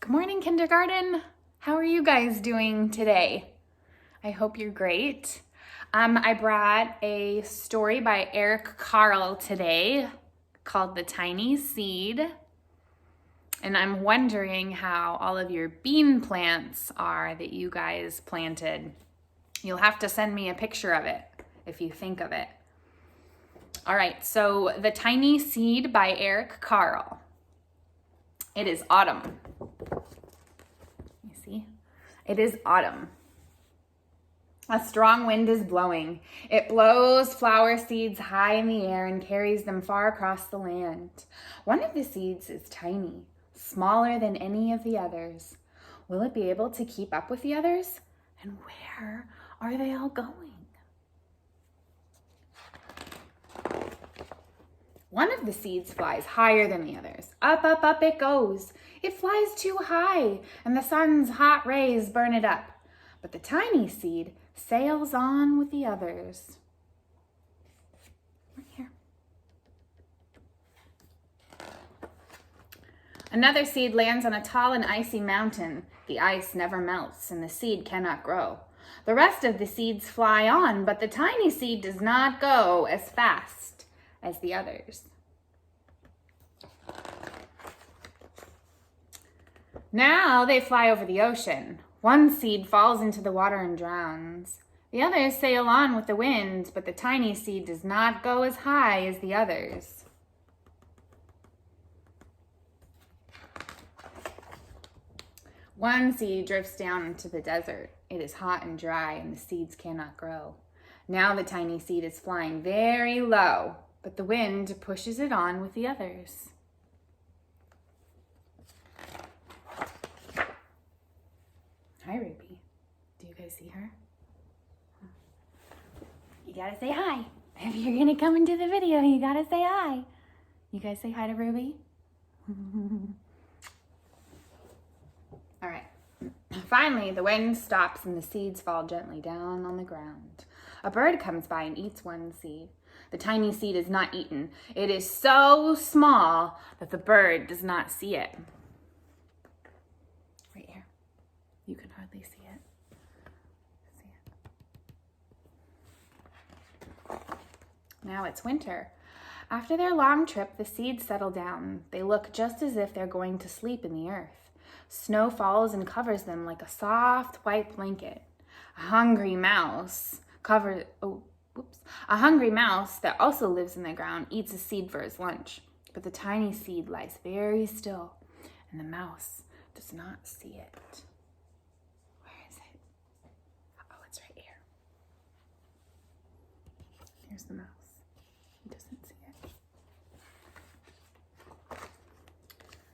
Good morning, kindergarten. How are you guys doing today? I hope you're great. I brought a story by Carle today called The Tiny Seed. And I'm wondering how all of your bean plants are that you guys planted. You'll have to send me a picture of it if you think of it. All right, so The Tiny Seed by Carle. It is autumn. You see? It is autumn. A strong wind is blowing. It blows flower seeds high in the air and carries them far across the land. One of the seeds is tiny, smaller than any of the others. Will it be able to keep up with the others? And where are they all going? One of the seeds flies higher than the others. Up, up, up it goes. It flies too high, and the sun's hot rays burn it up. But the tiny seed sails on with the others. Right here. Another seed lands on a tall and icy mountain. The ice never melts, and the seed cannot grow. The rest of the seeds fly on, but the tiny seed does not go as fast as the others. Now they fly over the ocean. One seed falls into the water and drowns. The others sail on with the wind, but the tiny seed does not go as high as the others. One seed drifts down into the desert. It is hot and dry, and the seeds cannot grow. Now the tiny seed is flying very low, but the wind pushes it on with the others. Hi, Ruby. Do you guys see her? You gotta say hi. If you're gonna come into the video, you gotta say hi. You guys say hi to Ruby? All right. Finally, the wind stops and the seeds fall gently down on the ground. A bird comes by and eats one seed. The tiny seed is not eaten. It is so small that the bird does not see it. Right here. You can hardly see it. Now it's winter. After their long trip, the seeds settle down. They look just as if they're going to sleep in the earth. Snow falls and covers them like a soft white blanket. A hungry mouse that also lives in the ground eats a seed for his lunch. But the tiny seed lies very still, and the mouse does not see it. Where is it? Oh, it's right here. Here's the mouse. He doesn't see it.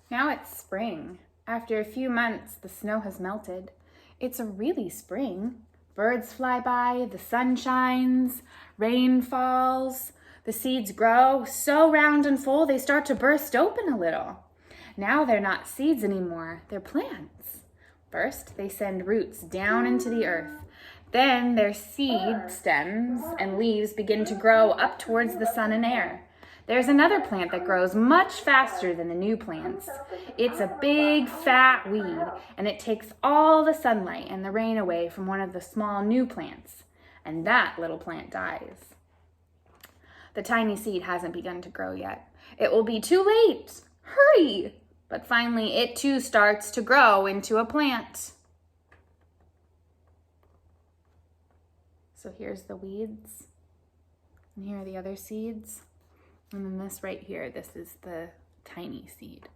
Now it's spring. After a few months, the snow has melted. It's a really spring. Birds fly by, the sun shines, rain falls. The seeds grow so round and full they start to burst open a little. Now they're not seeds anymore, they're plants. First, they send roots down into the earth. Then their seed stems and leaves begin to grow up towards the sun and air. There's another plant that grows much faster than the new plants. It's a big, fat weed, and it takes all the sunlight and the rain away from one of the small new plants, and that little plant dies. The tiny seed hasn't begun to grow yet. It will be too late. Hurry! But finally, it too starts to grow into a plant. So here's the weeds, and here are the other seeds. And then this right here, this is the tiny seed.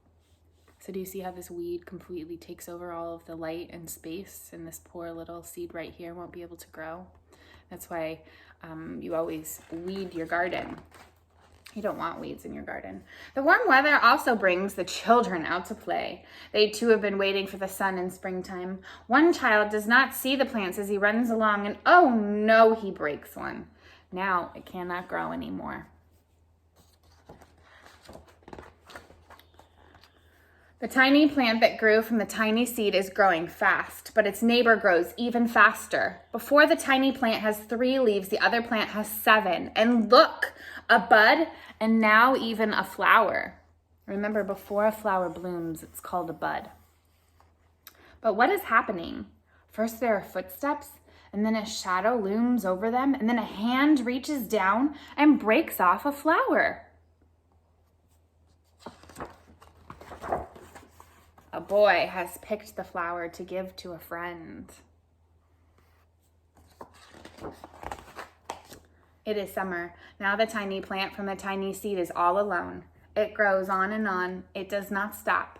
So do you see how this weed completely takes over all of the light and space, and this poor little seed right here won't be able to grow? That's why you always weed your garden. You don't want weeds in your garden. The warm weather also brings the children out to play. They too have been waiting for the sun in springtime. One child does not see the plants as he runs along, and oh no, he breaks one. Now it cannot grow anymore. The tiny plant that grew from the tiny seed is growing fast, but its neighbor grows even faster. Before the tiny plant has 3 leaves, the other plant has 7. And look, a bud, and now even a flower. Remember, before a flower blooms, it's called a bud. But what is happening? First there are footsteps, and then a shadow looms over them, and then a hand reaches down and breaks off a flower. A boy has picked the flower to give to a friend. It is summer. Now the tiny plant from the tiny seed is all alone. It grows on and on. It does not stop.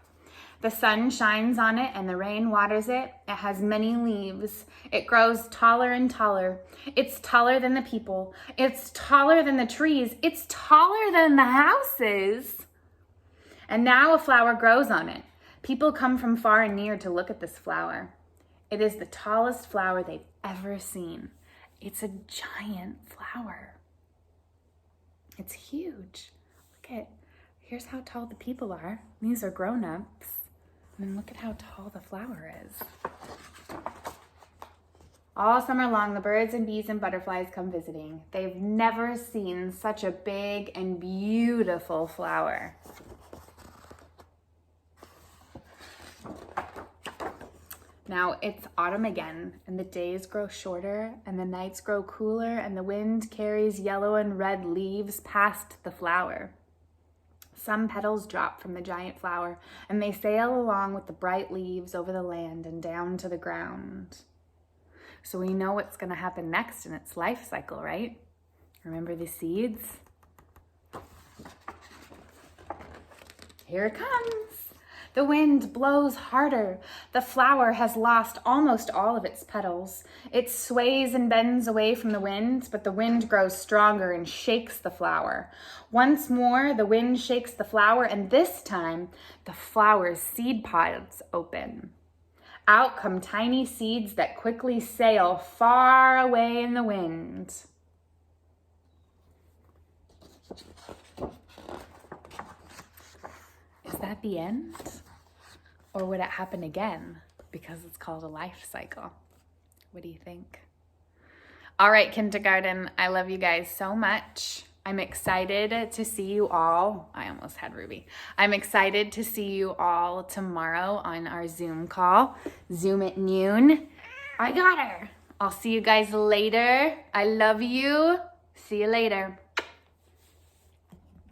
The sun shines on it and the rain waters it. It has many leaves. It grows taller and taller. It's taller than the people. It's taller than the trees. It's taller than the houses. And now a flower grows on it. People come from far and near to look at this flower. It is the tallest flower they've ever seen. It's a giant flower. It's huge. Look at, here's how tall the people are. These are grown-ups. And then look at how tall the flower is. All summer long, the birds and bees and butterflies come visiting. They've never seen such a big and beautiful flower. Now it's autumn again, and the days grow shorter, and the nights grow cooler, and the wind carries yellow and red leaves past the flower. Some petals drop from the giant flower, and they sail along with the bright leaves over the land and down to the ground. So we know what's going to happen next in its life cycle, right? Remember the seeds? Here it comes. The wind blows harder. The flower has lost almost all of its petals. It sways and bends away from the wind, but the wind grows stronger and shakes the flower. Once more, the wind shakes the flower, and this time, the flower's seed pods open. Out come tiny seeds that quickly sail far away in the wind. Is that the end? Or would it happen again because it's called a life cycle? What do you think? All right, kindergarten, I love you guys so much. I'm excited to see you all. I almost had Ruby. I'm excited to see you all tomorrow on our Zoom call. Zoom at noon. I got her. I'll see you guys later. I love you. See you later.